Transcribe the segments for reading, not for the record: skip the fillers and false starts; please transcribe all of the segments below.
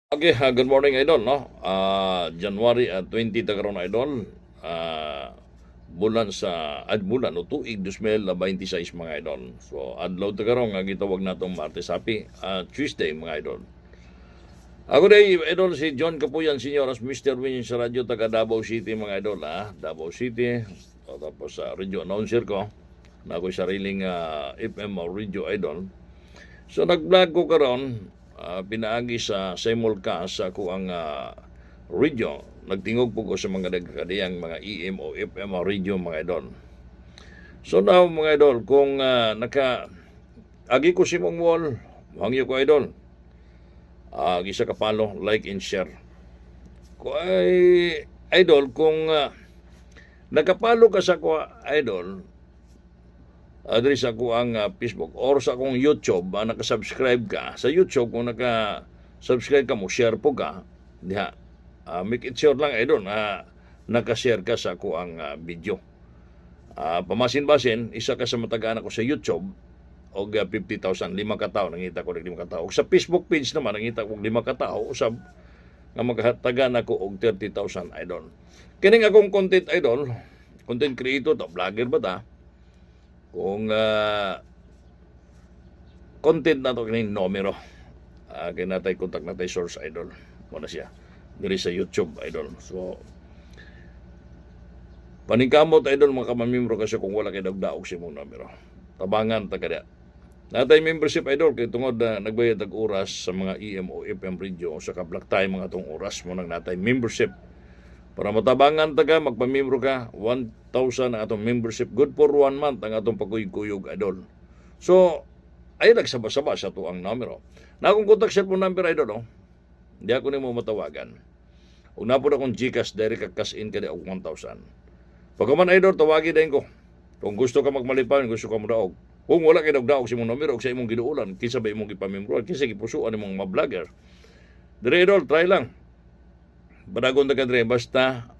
Okay, good morning idol, no? January 20 tagaron idol. Bulan sa bulan o tuig 2026 mga idol. So adlaw tagaron nga gitawag natong Martes Happy, Tuesday mga idol. Ako day idol si John Kapuyan Senior as Mr. Win sa radyo taga Davao City mga idol, Davao City. O, tapos sa radio announcer ko na ako'y sariling FM radio idol. So nag-vlog ko karon, pinaagi sa simulcast sa ako ang radio. Nagtingog po ko sa mga nagkakadiyang mga EM o FM radio mga idol. So now mga idol, kung agi ko si mong wall, hangyo ko idol. Gisa ka palo, like and share. Kung ay idol, kung nakapalo ka sa ko idol, diri sa ako ang Facebook or sa akong YouTube, nakasubscribe ka sa YouTube. Kung naka-subscribe ka mo, share po ka diha, make it sure lang idol na nakashare ka sa ako ang video. Pamasin-basin, isa ka sa matagaan ako sa YouTube og 50,000, 5 katao nangita ko 5 katao. Og sa Facebook page naman nangita ko 5 katao, usab nga magatagan ako og 30,000 idol. Kining akong content idol, content creator to, vlogger ba ta? Kung content na to kining numero, kaya natay contact natay source idol mo na siya diri sa YouTube idol. So paningkamot idol mga kamamembro kasi kung wala kay dagdaog si mong numero, tabangan ta kada natay membership idol kay tungod na nagbayad og oras sa mga EM o FM radio sa ka-block time mga tong oras mo nang natay membership. Para matabangan taga, magpamembro ka, 1,000 ang atong membership. Good for 1 month ang atong pagkuyog-kuyog, idol. So, ay nagsaba-saba sa to ang numero. Na akong contact cellphone number, idol, hindi ako ni mo matawagan. Kung napod akong Gcash, direct ka cash in ka di og 1,000. Pagkaman, idol, tawagi din ko. Kung gusto ka magmalipan, gusto ka mo daog. Kung wala kayo daog si mong numero, o sa imong giduulan, kinsa ba imong ipamembro, kinsa gipusuan imong mga vlogger. Dire, idol, try lang. Badagon taga dre, basta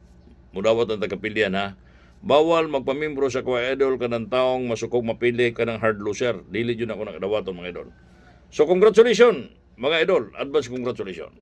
mudawat ang tagapilian ha. Bawal magpamimbro sa Kuya Idol kanang taong masukog mapili kanang hard loser. Dili yun ako nakadawaton mga idol. So congratulations mga idol, advance congratulations.